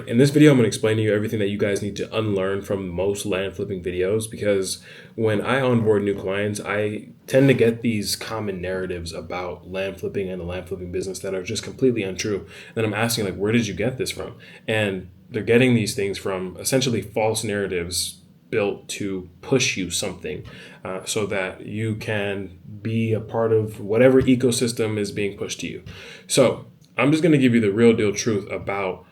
right, in this video, I'm going to explain to you everything that you guys need to unlearn from most land flipping videos, because when I onboard new clients, I tend to get these common narratives about land flipping and the land flipping business that are just completely untrue. And then I'm asking, like, where did you get this from? And they're getting these things from essentially false narratives built to push you something so that you can be a part of whatever ecosystem is being pushed to you. So I'm just going to give you the real deal truth about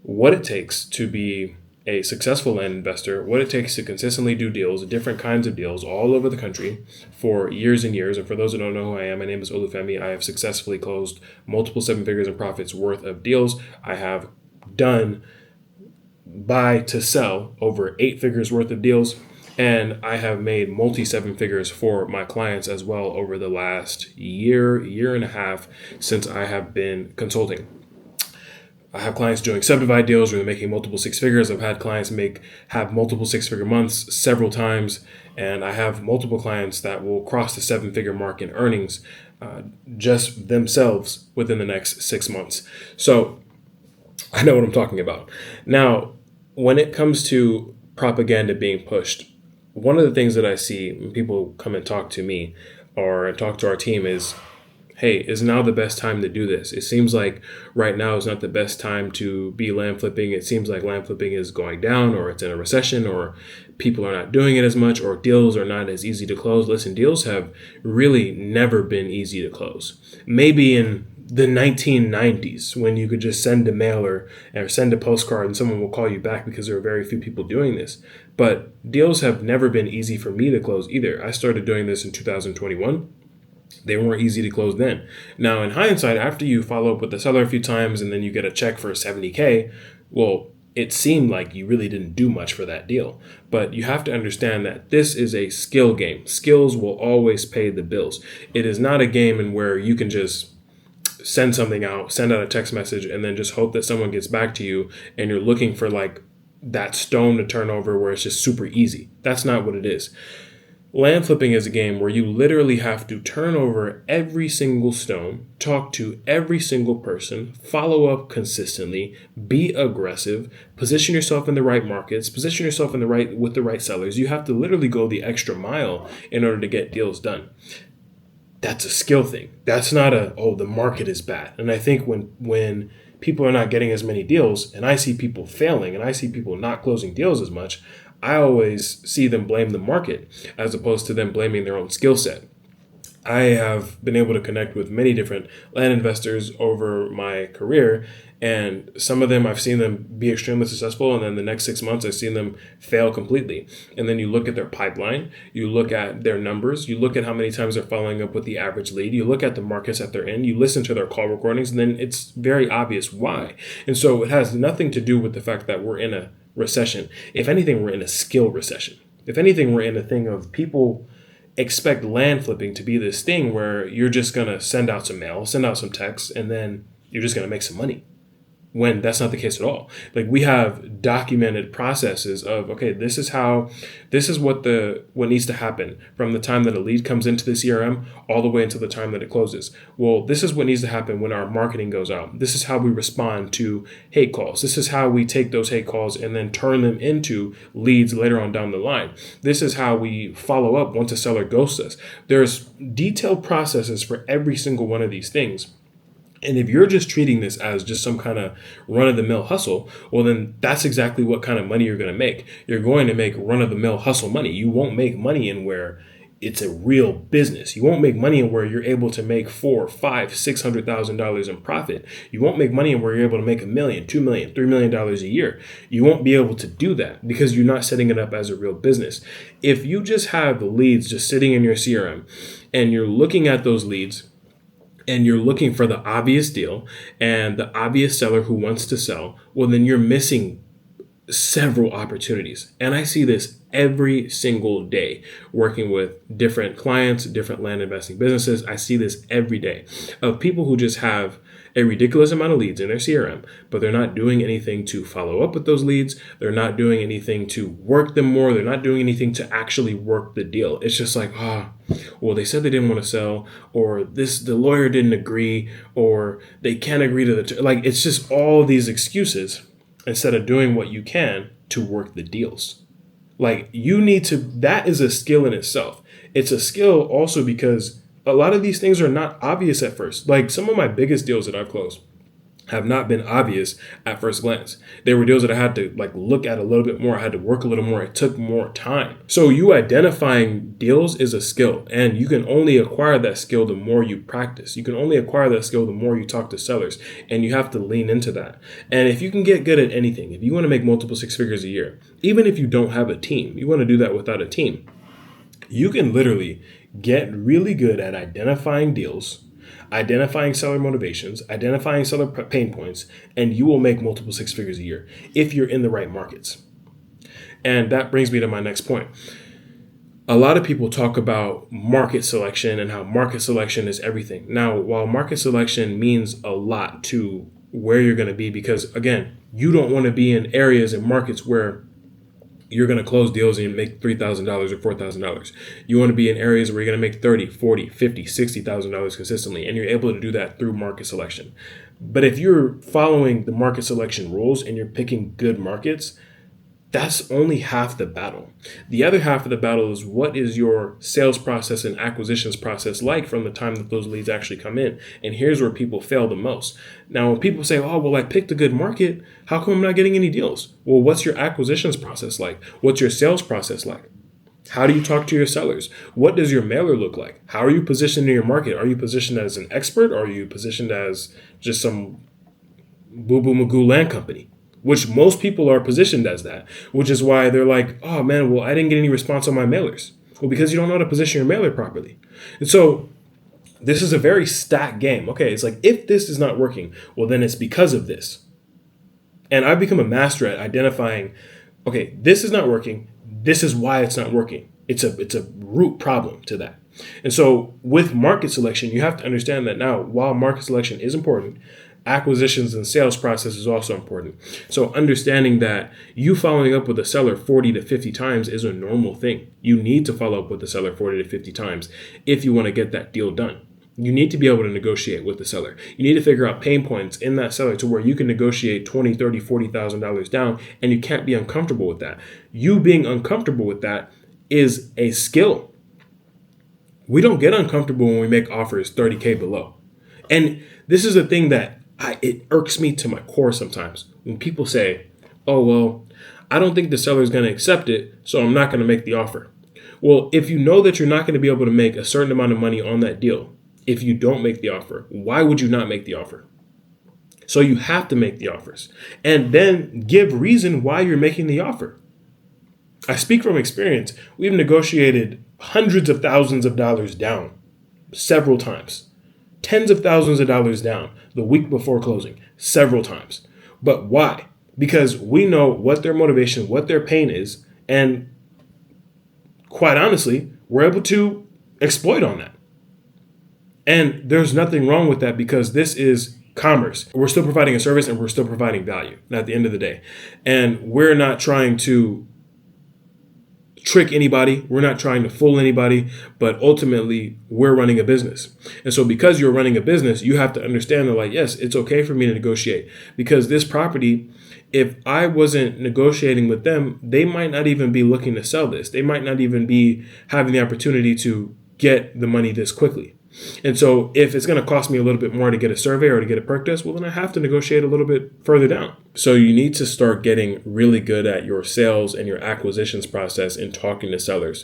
what it takes to be a successful land investor, what it takes to consistently do deals, different kinds of deals all over the country for years and years. And for those who don't know who I am, my name is Olufemi. I have successfully closed multiple seven figures in profits worth of deals. I have done buy to sell over 8 figures worth of deals. And I have made multi seven figures for my clients as well over the last year and a half since I have been consulting. I have clients doing subdivide deals where they're making multiple 6 figures. I've had clients have multiple 6-figure months several times. And I have multiple clients that will cross the 7-figure mark in earnings just themselves within the next 6 months. So I know what I'm talking about. Now, when it comes to propaganda being pushed, one of the things that I see when people come and talk to me or talk to our team is, hey, is now the best time to do this? It seems like right now is not the best time to be land flipping. It seems like land flipping is going down, or it's in a recession, or people are not doing it as much, or deals are not as easy to close. Listen, deals have really never been easy to close. Maybe in the 1990s, when you could just send a mailer or send a postcard and someone will call you back, because there are very few people doing this. But deals have never been easy for me to close either. I started doing this in 2021. They weren't easy to close then. Now, in hindsight, after you follow up with the seller a few times and then you get a check for $70K, well, it seemed like you really didn't do much for that deal. But you have to understand that this is a skill game. Skills will always pay the bills. It is not a game in where you can just send something out, send out a text message, and then just hope that someone gets back to you and you're looking for like that stone to turn over where it's just super easy. That's not what it is. Land flipping is a game where you literally have to turn over every single stone, talk to every single person, follow up consistently, be aggressive, position yourself in the right markets, position yourself with the right sellers. You have to literally go the extra mile in order to get deals done. That's a skill thing. That's not the market is bad. And I think when people are not getting as many deals, and I see people failing, and I see people not closing deals as much, I always see them blame the market as opposed to them blaming their own skill set. I have been able to connect with many different land investors over my career, and some of them I've seen them be extremely successful, and then the next 6 months I've seen them fail completely. And then you look at their pipeline, you look at their numbers, you look at how many times they're following up with the average lead, you look at the markets that they're in, you listen to their call recordings, and then it's very obvious why. And so it has nothing to do with the fact that we're in a recession. If anything, we're in a skill recession. If anything, we're in a thing of people expect land flipping to be this thing where you're just going to send out some mail, send out some text, and then you're just going to make some money, when that's not the case at all. Like, we have documented processes of, okay, this is what needs to happen from the time that a lead comes into the CRM all the way until the time that it closes. Well, this is what needs to happen when our marketing goes out. This is how we respond to hate calls. This is how we take those hate calls and then turn them into leads later on down the line. This is how we follow up once a seller ghosts us. There's detailed processes for every single one of these things. And if you're just treating this as just some kind of run-of-the-mill hustle, well, then that's exactly what kind of money you're going to make. You're going to make run-of-the-mill hustle money. You won't make money in where it's a real business. You won't make money in where you're able to make $400,000, $500,000, $600,000 in profit. You won't make money in where you're able to make $1 million, $2 million, $3 million a year. You won't be able to do that because you're not setting it up as a real business. If you just have leads just sitting in your CRM and you're looking at those leads, and you're looking for the obvious deal and the obvious seller who wants to sell, well, then you're missing several opportunities. And I see this every single day working with different clients, different land investing businesses. I see this every day of people who just have a ridiculous amount of leads in their CRM, but they're not doing anything to follow up with those leads. They're not doing anything to work them more. They're not doing anything to actually work the deal. It's just like, well, they said they didn't want to sell, or the lawyer didn't agree, or they can't agree to it's just all these excuses instead of doing what you can to work the deals. Like, you need to, that is a skill in itself. It's a skill also because a lot of these things are not obvious at first. Like, some of my biggest deals that I've closed have not been obvious at first glance. They were deals that I had to look at a little bit more. I had to work a little more. It took more time. So you identifying deals is a skill, and you can only acquire that skill the more you practice. You can only acquire that skill the more you talk to sellers, and you have to lean into that. And if you can get good at anything, if you want to make multiple six figures a year, even if you don't have a team, you want to do that without a team, you can literally get really good at identifying deals, identifying seller motivations, identifying seller pain points, and you will make multiple six figures a year if you're in the right markets. And that brings me to my next point. A lot of people talk about market selection and how market selection is everything. Now, while market selection means a lot to where you're going to be, because again, you don't want to be in areas and markets where you're going to close deals and make $3,000 or $4,000. You want to be in areas where you're going to make $30,000, $40,000, $50,000, $60,000 consistently, and you're able to do that through market selection. But if you're following the market selection rules and you're picking good markets, that's only half the battle. The other half of the battle is, what is your sales process and acquisitions process like from the time that those leads actually come in? And here's where people fail the most. Now, when people say, oh, well, I picked a good market, how come I'm not getting any deals? Well, what's your acquisitions process like? What's your sales process like? How do you talk to your sellers? What does your mailer look like? How are you positioned in your market? Are you positioned as an expert, or are you positioned as just some boo-boo magoo land company? Which most people are positioned as that, which is why they're like, oh man, well, I didn't get any response on my mailers. Well, because you don't know how to position your mailer properly. And so this is a very stacked game. Okay, it's like, if this is not working, well, then it's because of this. And I've become a master at identifying, okay, this is not working. This is why it's not working. It's a root problem to that. And so with market selection, you have to understand that now, while market selection is important, acquisitions and sales process is also important. So understanding that you following up with a seller 40 to 50 times is a normal thing. You need to follow up with the seller 40 to 50 times if you want to get that deal done. You need to be able to negotiate with the seller. You need to figure out pain points in that seller to where you can negotiate $20,000, $30,000, $40,000 down, and you can't be uncomfortable with that. You being uncomfortable with that is a skill. We don't get uncomfortable when we make offers 30K below. And this is a thing that it irks me to my core sometimes when people say, oh, well, I don't think the seller is going to accept it, so I'm not going to make the offer. Well, if you know that you're not going to be able to make a certain amount of money on that deal, if you don't make the offer, why would you not make the offer? So you have to make the offers and then give reason why you're making the offer. I speak from experience. We've negotiated hundreds of thousands of dollars down several times. Tens of thousands of dollars down the week before closing, several times. But why? Because we know what their motivation, what their pain is, and quite honestly, we're able to exploit on that. And there's nothing wrong with that, because this is commerce. We're still providing a service and we're still providing value at the end of the day. And we're not trying to trick anybody. We're not trying to fool anybody, but ultimately we're running a business. And so because you're running a business, you have to understand that, like, yes, it's okay for me to negotiate, because this property, if I wasn't negotiating with them, they might not even be looking to sell this. They might not even be having the opportunity to get the money this quickly. And so if it's going to cost me a little bit more to get a survey or to get a perk test, well, then I have to negotiate a little bit further down. So you need to start getting really good at your sales and your acquisitions process in talking to sellers,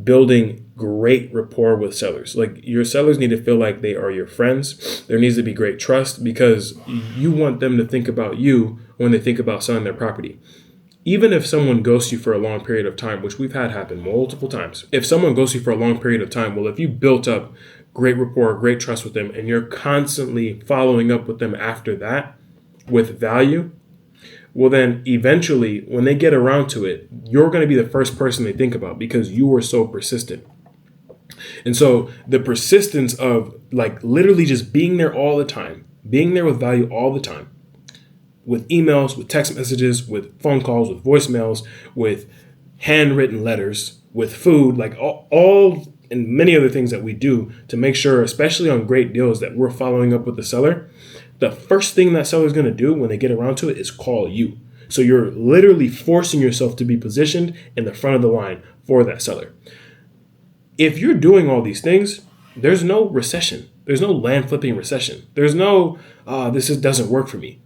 building great rapport with sellers. Like, your sellers need to feel like they are your friends. There needs to be great trust, because you want them to think about you when they think about selling their property. Even if someone ghosts you for a long period of time, which we've had happen multiple times, if someone ghosts you for a long period of time, well, if you built up great rapport, great trust with them, and you're constantly following up with them after that with value, well, then eventually when they get around to it, you're going to be the first person they think about, because you were so persistent. And so the persistence of, like, literally just being there all the time, being there with value all the time, with emails, with text messages, with phone calls, with voicemails, with handwritten letters, with food, like all and many other things that we do to make sure, especially on great deals, that we're following up with the seller. The first thing that seller is going to do when they get around to it is call you. So you're literally forcing yourself to be positioned in the front of the line for that seller. If you're doing all these things, there's no recession. There's no land flipping recession. There's no, doesn't work for me.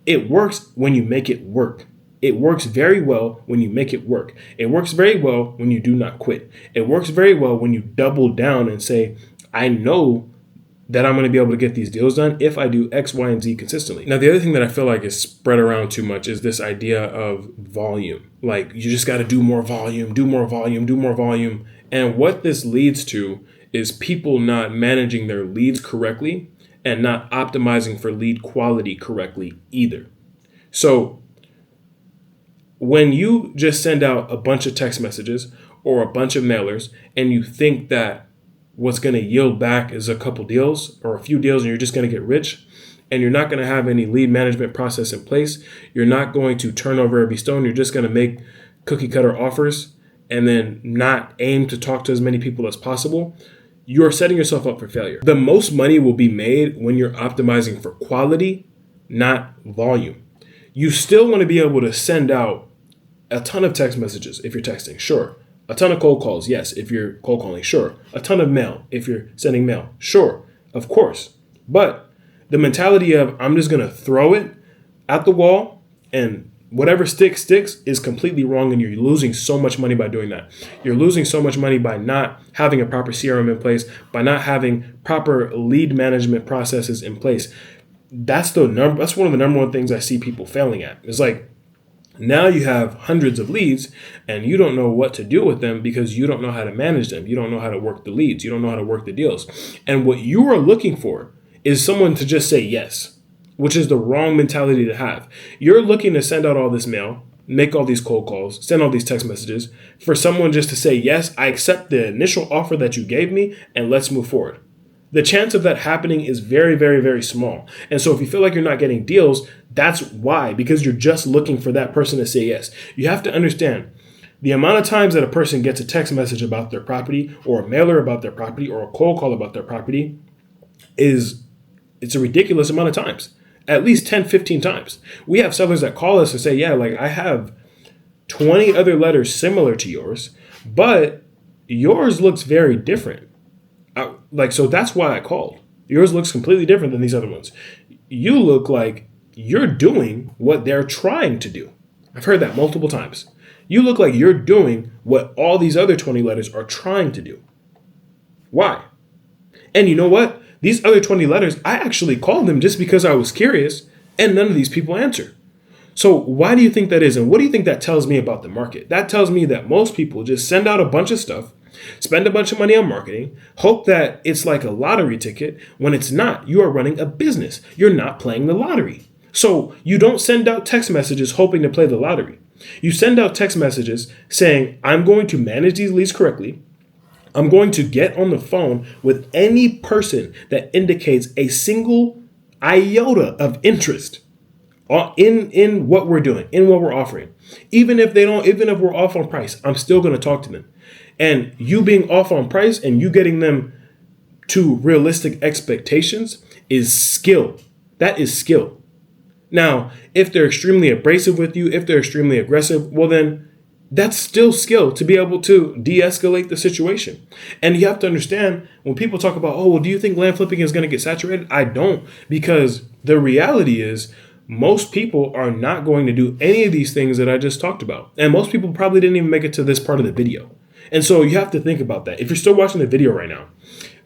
It works when you make it work. It works very well when you make it work. It works very well when you do not quit. It works very well when you double down and say, I know that I'm going to be able to get these deals done if I do X, Y, and Z consistently. Now, the other thing that I feel like is spread around too much is this idea of volume. Like, you just got to do more volume, do more volume, do more volume. And what this leads to is people not managing their leads correctly and not optimizing for lead quality correctly either. So when you just send out a bunch of text messages or a bunch of mailers and you think that what's going to yield back is a couple deals or a few deals and you're just going to get rich and you're not going to have any lead management process in place, you're not going to turn over every stone, you're just going to make cookie cutter offers and then not aim to talk to as many people as possible, you're setting yourself up for failure. The most money will be made when you're optimizing for quality, not volume. You still want to be able to send out a ton of text messages if you're texting, sure. A ton of cold calls, yes, if you're cold calling, sure. A ton of mail if you're sending mail, sure, of course. But the mentality of I'm just going to throw it at the wall and whatever sticks is completely wrong, and you're losing so much money by doing that. You're losing so much money by not having a proper CRM in place, by not having proper lead management processes in place. That's one of the number one things I see people failing at. It's like, now you have hundreds of leads and you don't know what to do with them because you don't know how to manage them. You don't know how to work the leads. You don't know how to work the deals. And what you are looking for is someone to just say yes, which is the wrong mentality to have. You're looking to send out all this mail, make all these cold calls, send all these text messages for someone just to say, yes, I accept the initial offer that you gave me and let's move forward. The chance of that happening is very, very, very small. And so if you feel like you're not getting deals, that's why, because you're just looking for that person to say yes. You have to understand the amount of times that a person gets a text message about their property or a mailer about their property or a cold call about their property it's a ridiculous amount of times, at least 10, 15 times. We have sellers that call us and say, yeah, like I have 20 other letters similar to yours, but yours looks very different. So that's why I called. Yours looks completely different than these other ones. You look like you're doing what they're trying to do. I've heard that multiple times. You look like you're doing what all these other 20 letters are trying to do. Why? And you know what? These other 20 letters, I actually called them just because I was curious, and none of these people answer. So why do you think that is? And what do you think that tells me about the market? That tells me that most people just send out a bunch of stuff, spend a bunch of money on marketing, hope that it's like a lottery ticket when it's not. You are running a business. You're not playing the lottery. So you don't send out text messages hoping to play the lottery. You send out text messages saying, I'm going to manage these leads correctly. I'm going to get on the phone with any person that indicates a single iota of interest in what we're doing, in what we're offering. Even if we're off on price, I'm still going to talk to them. And you being off on price and you getting them to realistic expectations is skill. That is skill. Now, if they're extremely abrasive with you, if they're extremely aggressive, well then that's still skill to be able to de-escalate the situation. And you have to understand when people talk about, oh, well, do you think land flipping is going to get saturated? I don't, because the reality is most people are not going to do any of these things that I just talked about. And most people probably didn't even make it to this part of the video. And so you have to think about that. If you're still watching the video right now,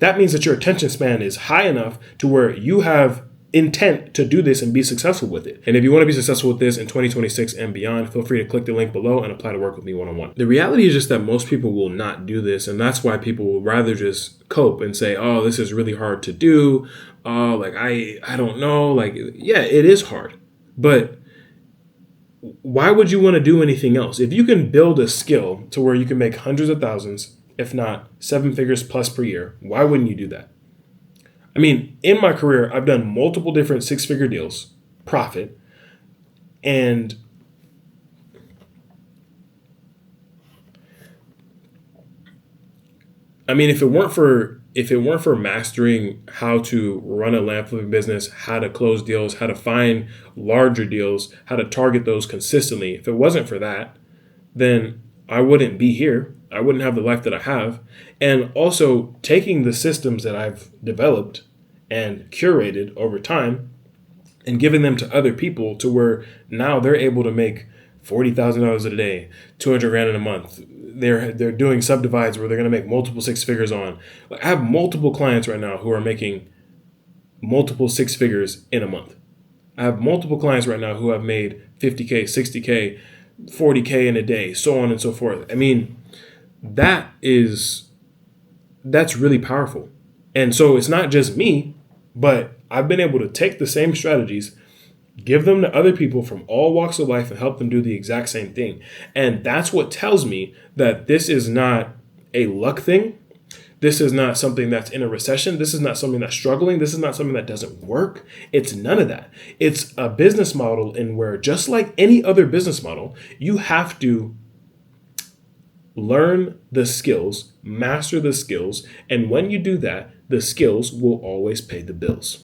that means that your attention span is high enough to where you have intent to do this and be successful with it. And if you want to be successful with this in 2026 and beyond, feel free to click the link below and apply to work with me one-on-one. The reality is just that most people will not do this, and that's why people will rather just cope and say, oh, this is really hard to do. Oh, like I don't know. Like, yeah, it is hard. But why would you want to do anything else? If you can build a skill to where you can make hundreds of thousands, if not 7 figures plus per year, why wouldn't you do that? I mean, in my career, I've done multiple different 6-figure deals, profit, and I mean, if it weren't for if it weren't for mastering how to run a land flipping business, how to close deals, how to find larger deals, how to target those consistently, if it wasn't for that, then I wouldn't be here. I wouldn't have the life that I have. And also taking the systems that I've developed and curated over time and giving them to other people to where now they're able to make $40,000 a day, 200 grand in a month. They're doing subdivides where they're going to make multiple six figures on. Like, I have multiple clients right now who are making multiple six figures in a month. I have multiple clients right now who have made 50K, 60K, 40K in a day, so on and so forth. I mean, that's really powerful. And so it's not just me, but I've been able to take the same strategies, give them to other people from all walks of life and help them do the exact same thing. And that's what tells me that this is not a luck thing. This is not something that's in a recession. This is not something that's struggling. This is not something that doesn't work. It's none of that. It's a business model in where, just like any other business model, you have to learn the skills, master the skills, and when you do that, the skills will always pay the bills.